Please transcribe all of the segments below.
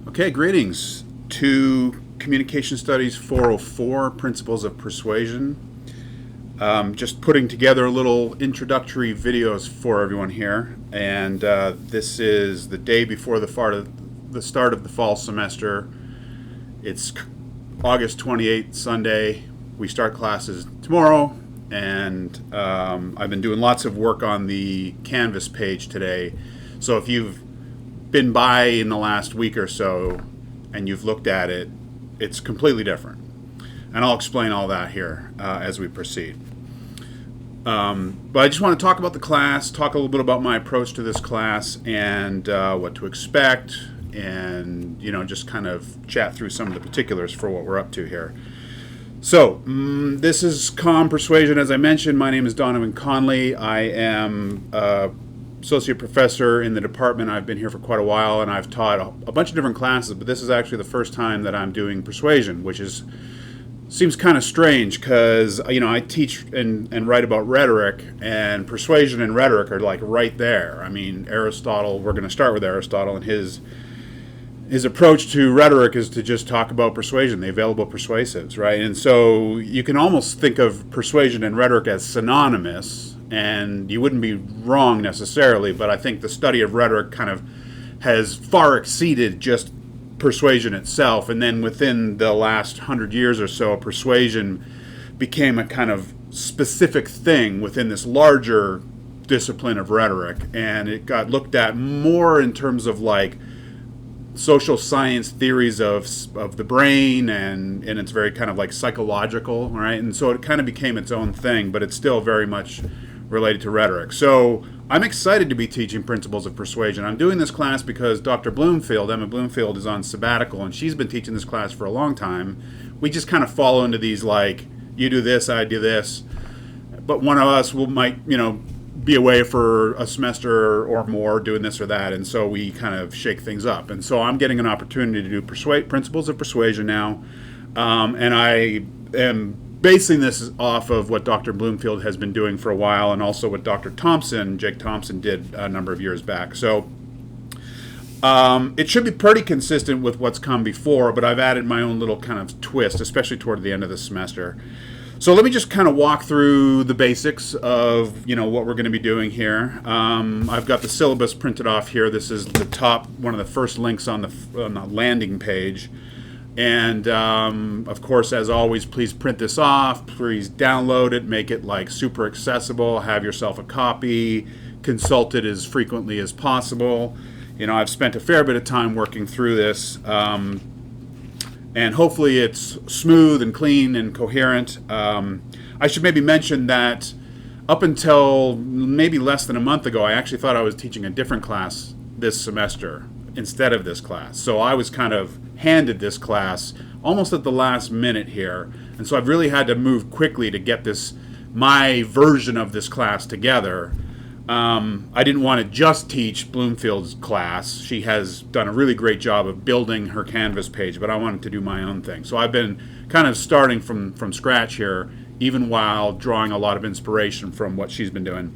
Okay, greetings to Communication Studies 404, Principles of Persuasion. Just putting together a little introductory videos for everyone here, and this is the day before the start of the fall semester. It's August 28th, Sunday. We start classes tomorrow, and I've been doing lots of work on the Canvas page today. So if you've been by in the last week or so and you've looked at it, it's completely different. And I'll explain all that here as we proceed. But I just want to talk about the class, talk a little bit about my approach to this class and what to expect, and just kind of chat through some of the particulars for what we're up to here. So this is Persuasion. As I mentioned, my name is Donovan Conley. I am associate professor in the department. I've been here for quite a while, and I've taught a bunch of different classes, but this is actually the first time that I'm doing persuasion, which seems kind of strange because I teach and write about rhetoric, and persuasion and rhetoric are like right there. I mean, Aristotle, we're going to start with Aristotle, and his approach to rhetoric is to just talk about persuasion, the available persuasives, right? And so you can almost think of persuasion and rhetoric as synonymous, and you wouldn't be wrong necessarily, but I think the study of rhetoric kind of has far exceeded just persuasion itself. And then within the last 100 years or so, persuasion became a kind of specific thing within this larger discipline of rhetoric, and it got looked at more in terms of like social science theories of the brain, and it's very kind of like psychological, right? And so it kind of became its own thing, but it's still very much related to rhetoric. So I'm excited to be teaching Principles of Persuasion. I'm doing this class because Dr. Bloomfield, Emma Bloomfield, is on sabbatical, and she's been teaching this class for a long time. We just kind of fall into these like, you do this, I do this, but one of us might be away for a semester or more doing this or that, and so we kind of shake things up. And so I'm getting an opportunity to do Principles of Persuasion now, and I am basing this off of what Dr. Bloomfield has been doing for a while, and also what Dr. Jake Thompson, did a number of years back. So it should be pretty consistent with what's come before, but I've added my own little kind of twist, especially toward the end of the semester. So let me just kind of walk through the basics of what we're going to be doing here. I've got the syllabus printed off here. This is the top, one of the first links on the landing page. And of course, as always, please print this off. Please download it, make it like super accessible. Have yourself a copy. Consult it as frequently as possible. I've spent a fair bit of time working through this. And hopefully it's smooth and clean and coherent. I should maybe mention that up until maybe less than a month ago, I actually thought I was teaching a different class this semester instead of this class. So I was kind of handed this class almost at the last minute here. And so I've really had to move quickly to get my version of this class together. I didn't want to just teach Bloomfield's class. She has done a really great job of building her Canvas page, but I wanted to do my own thing. So I've been kind of starting from scratch here, even while drawing a lot of inspiration from what she's been doing.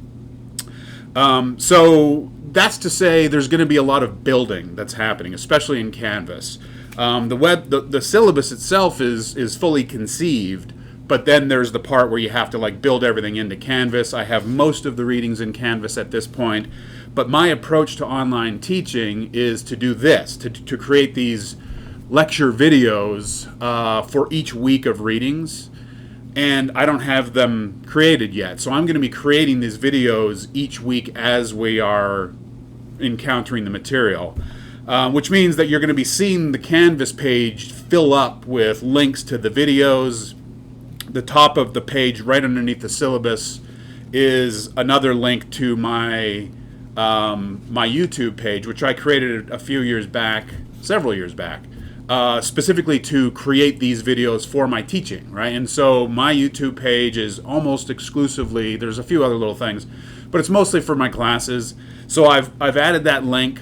So that's to say there's going to be a lot of building that's happening, especially in Canvas. The syllabus itself is fully conceived, but then there's the part where you have to like build everything into Canvas. I have most of the readings in Canvas at this point, but my approach to online teaching is to do this, to create these lecture videos for each week of readings, and I don't have them created yet. So I'm going to be creating these videos each week as we are encountering the material. Which means that you're going to be seeing the Canvas page fill up with links to the videos. The top of the page, right underneath the syllabus, is another link to my YouTube page, which I created several years back, specifically to create these videos for my teaching, right? And so my YouTube page is almost exclusively, there's a few other little things, but it's mostly for my classes. So I've added that link.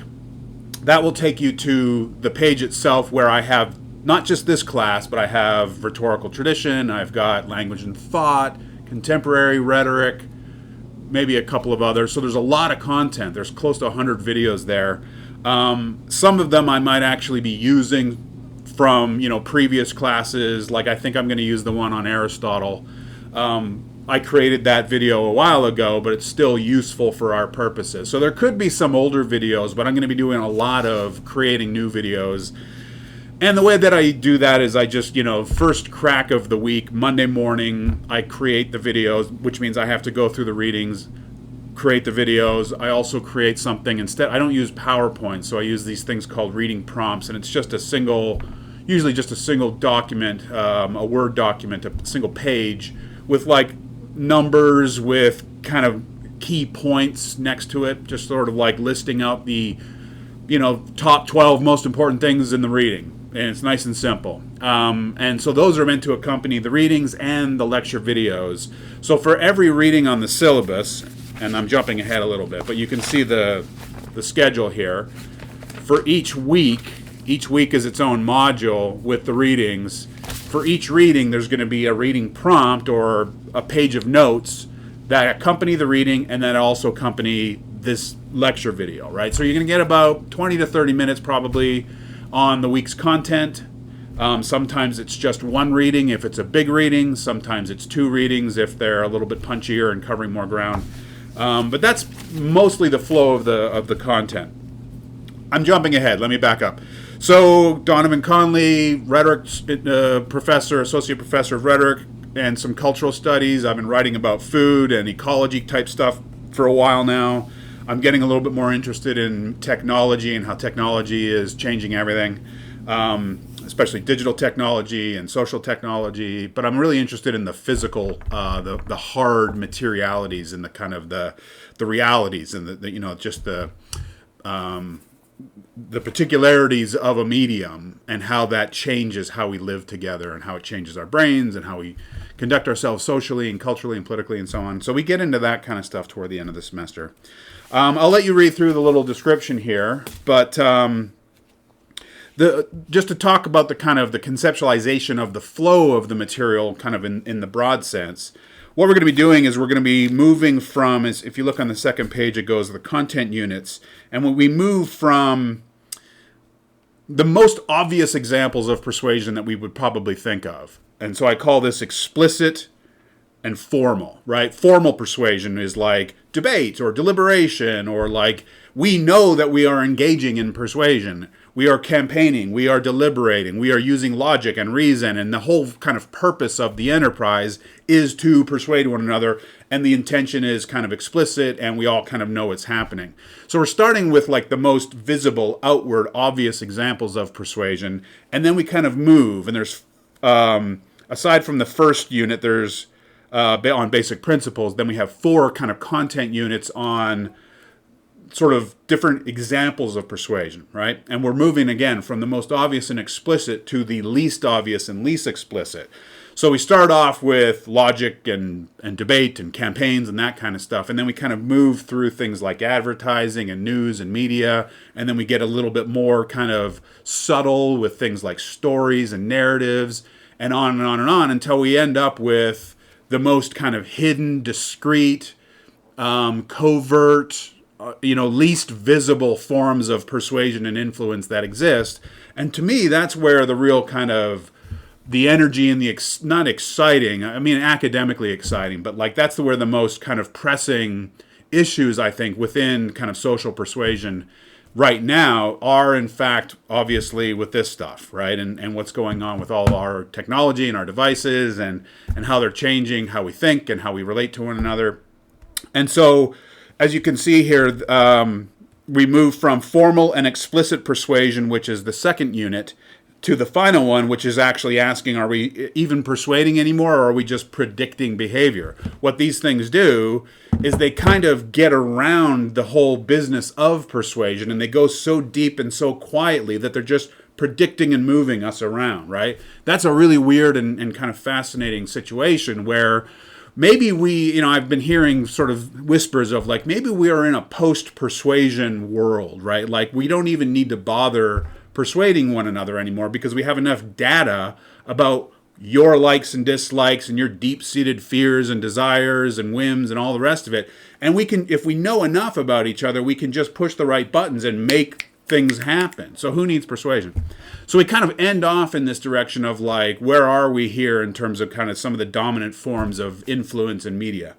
That will take you to the page itself, where I have not just this class, but I have rhetorical tradition, I've got language and thought, contemporary rhetoric, maybe a couple of others. So there's a lot of content. There's close to 100 videos there. Some of them I might actually be using from previous classes. Like I think I'm going to use the one on Aristotle. I created that video a while ago, but it's still useful for our purposes. So there could be some older videos, but I'm going to be doing a lot of creating new videos. And the way that I do that is I just, first crack of the week, Monday morning, I create the videos, which means I have to go through the readings, create the videos. I also create something instead. I don't use PowerPoint, so I use these things called reading prompts, and it's just usually just a single document, a Word document, a single page with like numbers with kind of key points next to it, just sort of like listing out the top 12 most important things in the reading. And it's nice and simple. And so those are meant to accompany the readings and the lecture videos. So for every reading on the syllabus, and I'm jumping ahead a little bit, but you can see the schedule here. For each week is its own module with the readings. For each reading, there's going to be a reading prompt or a page of notes that accompany the reading and that also accompany this lecture video, right? So you're going to get about 20 to 30 minutes probably on the week's content. Sometimes it's just one reading if it's a big reading. Sometimes it's two readings if they're a little bit punchier and covering more ground. But that's mostly the flow of the content. I'm jumping ahead. Let me back up. So Donovan Conley, rhetoric professor, associate professor of rhetoric, and some cultural studies. I've been writing about food and ecology type stuff for a while now. I'm getting a little bit more interested in technology and how technology is changing everything, especially digital technology and social technology. But I'm really interested in the physical, the hard materialities and the kind of the realities and the particularities of a medium and how that changes how we live together and how it changes our brains and how we conduct ourselves socially and culturally and politically and so on. So we get into that kind of stuff toward the end of the semester. I'll let you read through the little description here, but just to talk about the kind of the conceptualization of the flow of the material kind of in the broad sense, what we're going to be doing is we're going to be moving from, if you look on the second page, it goes the content units. And when we move from the most obvious examples of persuasion that we would probably think of. And so I call this explicit and formal, right? Formal persuasion is like debate or deliberation, or like we know that we are engaging in persuasion. We are campaigning, we are deliberating, we are using logic and reason, and the whole kind of purpose of the enterprise is to persuade one another, and the intention is kind of explicit, and we all kind of know it's happening. So we're starting with like the most visible, outward, obvious examples of persuasion, and then we kind of move, and there's, aside from the first unit, there's on basic principles, then we have 4 kind of content units on sort of different examples of persuasion, right? And we're moving again from the most obvious and explicit to the least obvious and least explicit. So we start off with logic and debate and campaigns and that kind of stuff, and then we kind of move through things like advertising and news and media, and then we get a little bit more kind of subtle with things like stories and narratives, and on and on and on until we end up with the most kind of hidden, discreet, covert, least visible forms of persuasion and influence that exist. And to me, that's where the real kind of the energy and the not exciting, I mean academically exciting, but like that's where the most kind of pressing issues, I think, within kind of social persuasion right now are, in fact, obviously with this stuff, right? And what's going on with all our technology and our devices and how they're changing how we think and how we relate to one another. And so, as you can see here, we move from formal and explicit persuasion, which is the second unit, to the final one, which is actually asking, are we even persuading anymore, or are we just predicting behavior? What these things do is they kind of get around the whole business of persuasion, and they go so deep and so quietly that they're just predicting and moving us around, right? That's a really weird and kind of fascinating situation where maybe we, I've been hearing sort of whispers of like, maybe we are in a post-persuasion world, right? Like we don't even need to bother persuading one another anymore because we have enough data about your likes and dislikes and your deep-seated fears and desires and whims and all the rest of it. And we can, if we know enough about each other, we can just push the right buttons and make things happen. So who needs persuasion? So we kind of end off in this direction of like, where are we here in terms of kind of some of the dominant forms of influence in media?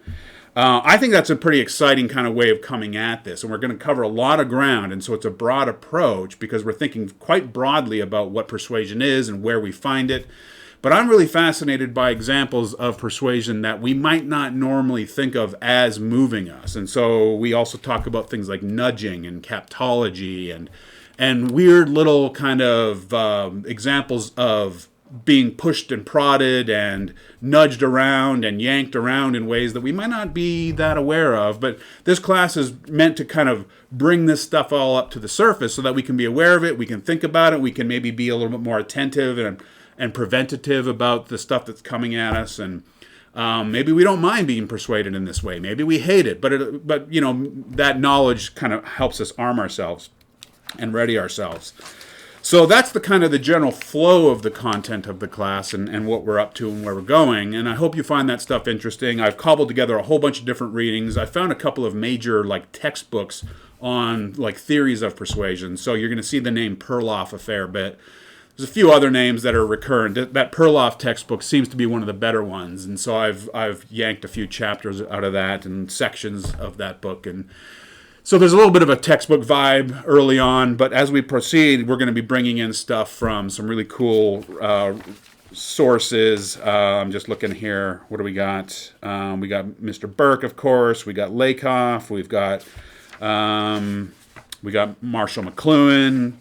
I think that's a pretty exciting kind of way of coming at this. And we're going to cover a lot of ground. And so it's a broad approach because we're thinking quite broadly about what persuasion is and where we find it. But I'm really fascinated by examples of persuasion that we might not normally think of as moving us. And so we also talk about things like nudging and captology and weird little kind of examples of being pushed and prodded and nudged around and yanked around in ways that we might not be that aware of. But this class is meant to kind of bring this stuff all up to the surface so that we can be aware of it, we can think about it, we can maybe be a little bit more attentive and preventative about the stuff that's coming at us. And maybe we don't mind being persuaded in this way. Maybe we hate it, but you know, that knowledge kind of helps us arm ourselves and ready ourselves. So that's the kind of the general flow of the content of the class and what we're up to and where we're going. And I hope you find that stuff interesting. I've cobbled together a whole bunch of different readings. I found a couple of major like textbooks on like theories of persuasion. So you're going to see the name Perloff a fair bit. There's a few other names that are recurrent. That Perloff textbook seems to be one of the better ones. And so I've yanked a few chapters out of that and sections of that book. And so there's a little bit of a textbook vibe early on, but as we proceed, we're going to be bringing in stuff from some really cool sources. I'm just looking here. What do we got? We got Mr. Burke, of course. We got Lakoff. We got Marshall McLuhan.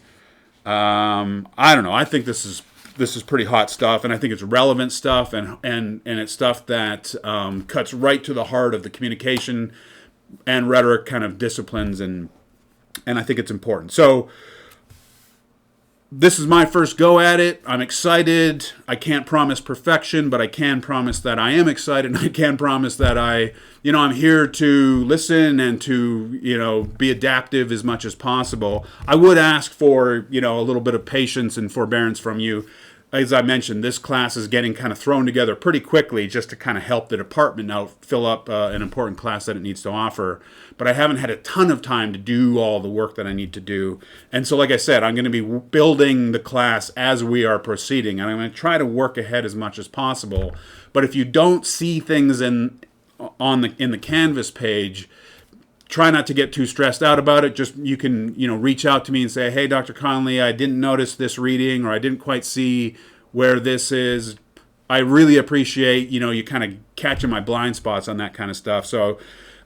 I don't know. I think this is pretty hot stuff, and I think it's relevant stuff, and it's stuff that cuts right to the heart of the communication and rhetoric kind of disciplines, and I think it's important. So this is my first go at it. I'm excited. I can't promise perfection, but I can promise that I am excited, and I can promise that I'm here to listen and to, be adaptive as much as possible. I would ask for, a little bit of patience and forbearance from you. As I mentioned, this class is getting kind of thrown together pretty quickly just to kind of help the department now fill up an important class that it needs to offer. But I haven't had a ton of time to do all the work that I need to do. And so, like I said, I'm going to be building the class as we are proceeding. And I'm going to try to work ahead as much as possible. But if you don't see things in the Canvas page, try not to get too stressed out about it. Just you can, reach out to me and say, hey, Dr. Conley, I didn't notice this reading, or I didn't quite see where this is. I really appreciate, you kind of catching my blind spots on that kind of stuff. So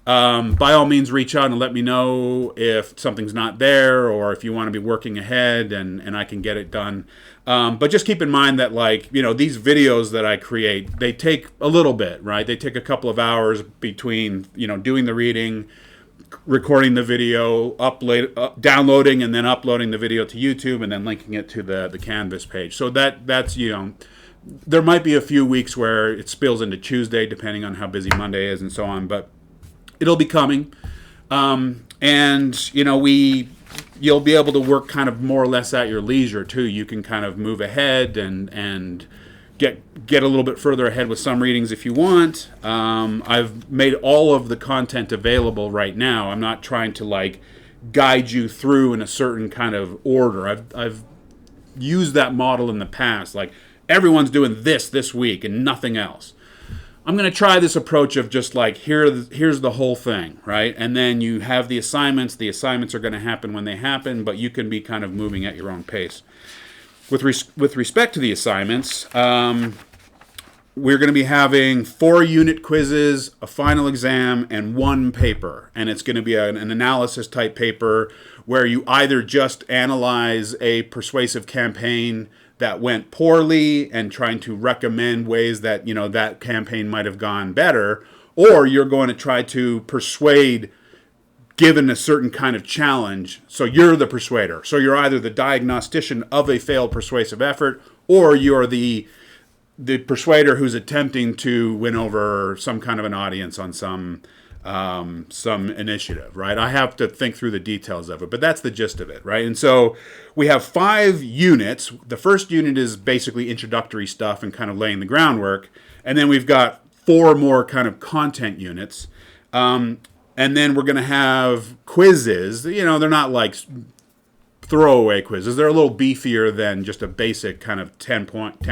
by all means, reach out and let me know if something's not there or if you want to be working ahead and I can get it done. But just keep in mind that, these videos that I create, they take a little bit, right? They take a couple of hours between, doing the reading, recording the video, downloading and then uploading the video to YouTube and then linking it to the Canvas page. So that's there might be a few weeks where it spills into Tuesday depending on how busy Monday is and so on, but it'll be coming. And you'll be able to work kind of more or less at your leisure too. You can kind of move ahead and get a little bit further ahead with some readings if you want. I've made all of the content available right now. I'm not trying to guide you through in a certain kind of order. I've used that model in the past. Everyone's doing this week and nothing else. I'm going to try this approach of just here's the whole thing, right? And then you have the assignments. The assignments are going to happen when they happen, but you can be kind of moving at your own pace. With respect to the assignments, we're going to be having 4 unit quizzes, a final exam, and 1 paper. And it's going to be an analysis type paper where you either just analyze a persuasive campaign that went poorly and trying to recommend ways that, that campaign might have gone better, or you're going to try to persuade given a certain kind of challenge. So you're the persuader. So you're either the diagnostician of a failed persuasive effort, or you're the persuader who's attempting to win over some kind of an audience on some initiative, right? I have to think through the details of it, but that's the gist of it, right? And so we have 5 units. The first unit is basically introductory stuff and kind of laying the groundwork. And then we've got 4 more kind of content units. And then we're going to have quizzes. They're not throwaway quizzes. They're a little beefier than just a basic kind of 10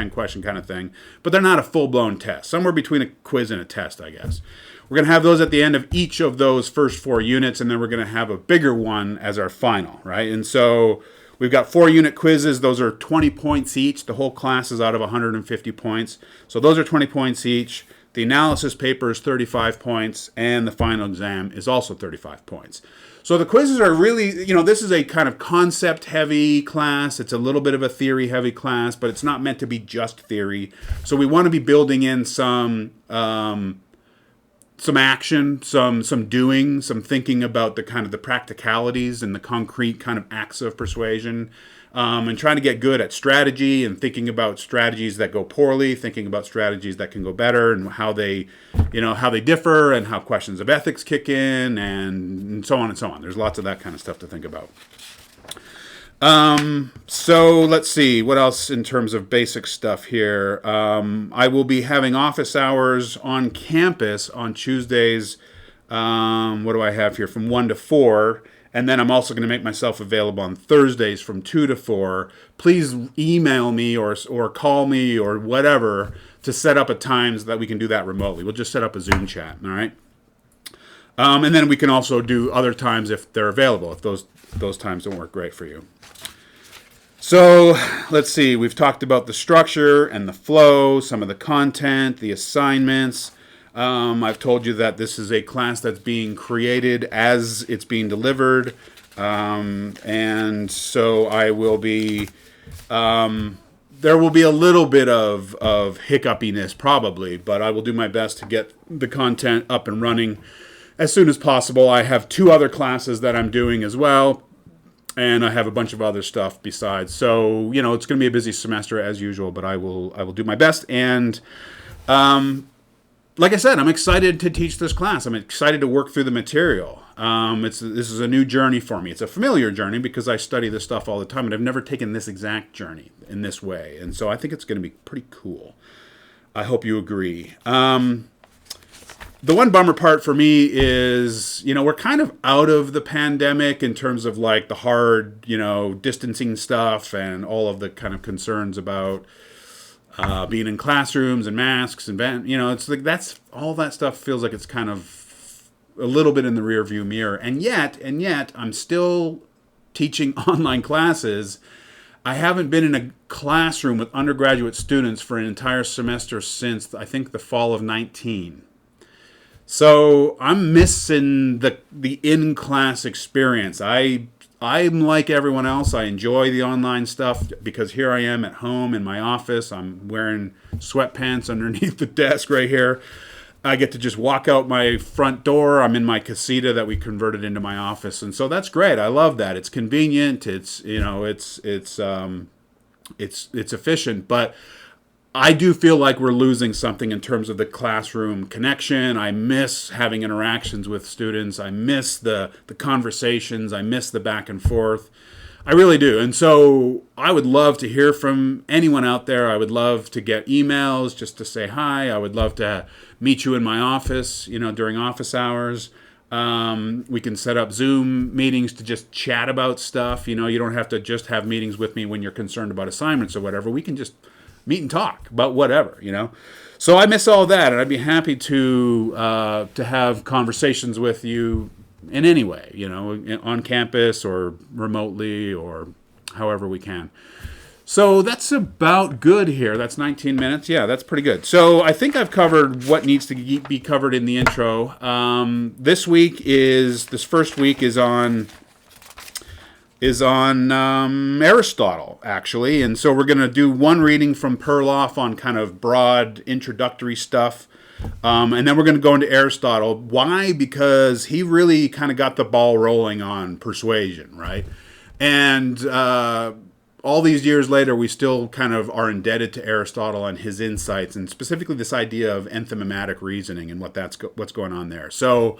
question kind of thing, but they're not a full-blown test. Somewhere between a quiz and a test, I guess. We're going to have those at the end of each of those first 4 units, and then we're going to have a bigger one as our final, right? And so we've got 4 unit quizzes. Those are 20 points each. The whole class is out of 150 points. So those are 20 points each. The analysis paper is 35 points, and the final exam is also 35 points. So the quizzes are really, this is a kind of concept-heavy class. It's a little bit of a theory-heavy class, but it's not meant to be just theory. So we want to be building in some action, some doing, some thinking about the kind of the practicalities and the concrete kind of acts of persuasion, and trying to get good at strategy and thinking about strategies that go poorly, thinking about strategies that can go better, and how they differ, and how questions of ethics kick in, and so on and so on. There's lots of that kind of stuff to think about. So let's see what else in terms of basic stuff here. I will be having office hours on campus on Tuesdays. What do I have here? From 1 to 4. And then I'm also going to make myself available on Thursdays from 2 to 4. Please email me or call me or whatever to set up a time so that we can do that remotely. We'll just set up a Zoom chat, all right? And then we can also do other times if they're available, if those times don't work great for you. So let's see. We've talked about the structure and the flow, some of the content, the assignments. I've told you that this is a class that's being created as it's being delivered. And so I will be, there will be a little bit of hiccupiness probably, but I will do my best to get the content up and running as soon as possible. I have 2 other classes that I'm doing as well, and I have a bunch of other stuff besides. So, it's going to be a busy semester as usual, but I will do my best. And, like I said, I'm excited to teach this class. I'm excited to work through the material. This is a new journey for me. It's a familiar journey because I study this stuff all the time, and I've never taken this exact journey in this way. And so I think it's going to be pretty cool. I hope you agree. The one bummer part for me is, we're kind of out of the pandemic in terms of like the hard, distancing stuff and all of the kind of concerns about being in classrooms and masks and it's like all that stuff feels like it's kind of a little bit in the rear view mirror. And yet I'm still teaching online classes. I haven't been in a classroom with undergraduate students for an entire semester since I think the fall of 19. So I'm missing the in-class experience. I'm like everyone else. I enjoy the online stuff because here I am at home in my office. I'm wearing sweatpants underneath the desk right here. I get to just walk out my front door. I'm in my casita that we converted into my office, and so that's great. I love that. It's convenient. It's efficient, but I do feel like we're losing something in terms of the classroom connection. I miss having interactions with students. I miss the conversations. I miss the back and forth. I really do. And so I would love to hear from anyone out there. I would love to get emails just to say hi. I would love to meet you in my office, during office hours. We can set up Zoom meetings to just chat about stuff. You don't have to just have meetings with me when you're concerned about assignments or whatever. We can just meet and talk about whatever, So I miss all that, and I'd be happy to have conversations with you in any way, on campus or remotely or however we can. So that's about good here. That's 19 minutes. Yeah, that's pretty good. So I think I've covered what needs to be covered in the intro. This first week is on Aristotle, actually. And so we're going to do one reading from Perloff on kind of broad introductory stuff. And then we're going to go into Aristotle. Why? Because he really kind of got the ball rolling on persuasion, right? And all these years later, we still kind of are indebted to Aristotle and his insights, and specifically this idea of enthymematic reasoning and what's going on there. So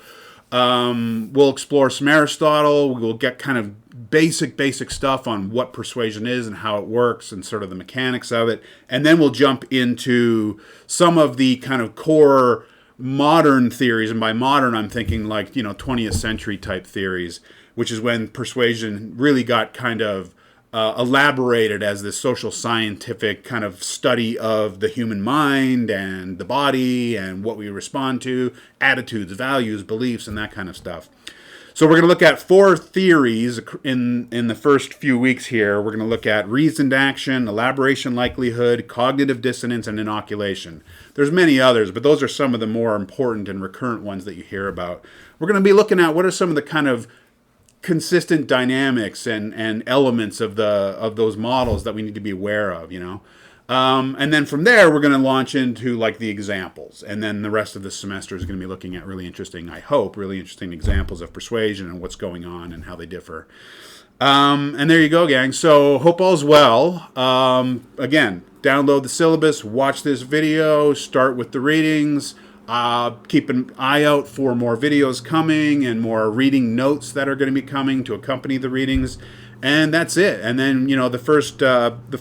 we'll explore some Aristotle. We'll get kind of basic stuff on what persuasion is and how it works and sort of the mechanics of it. And then we'll jump into some of the kind of core modern theories. And by modern, I'm thinking like, 20th century type theories, which is when persuasion really got kind of elaborated as this social scientific kind of study of the human mind and the body and what we respond to, attitudes, values, beliefs, and that kind of stuff. So we're going to look at 4 theories in the first few weeks here. We're going to look at reasoned action, elaboration likelihood, cognitive dissonance, and inoculation. There's many others, but those are some of the more important and recurrent ones that you hear about. We're going to be looking at what are some of the kind of consistent dynamics and elements of those models that we need to be aware of, and then from there we're going to launch into like the examples, and then the rest of the semester is going to be looking at really interesting examples of persuasion and what's going on and how they differ. And there you go, gang. So hope all's well. Again, download the syllabus, watch this video, start with the readings. Keep an eye out for more videos coming and more reading notes that are going to be coming to accompany the readings. And that's it. And then, the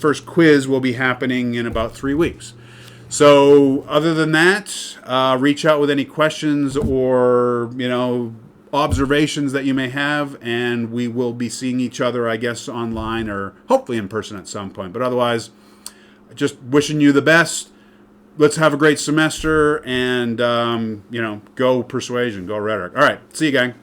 first quiz will be happening in about 3 weeks. So other than that, reach out with any questions or, observations that you may have. And we will be seeing each other, I guess, online or hopefully in person at some point. But otherwise, just wishing you the best. Let's have a great semester and, go Persuasion, go Rhetoric. All right. See you, gang.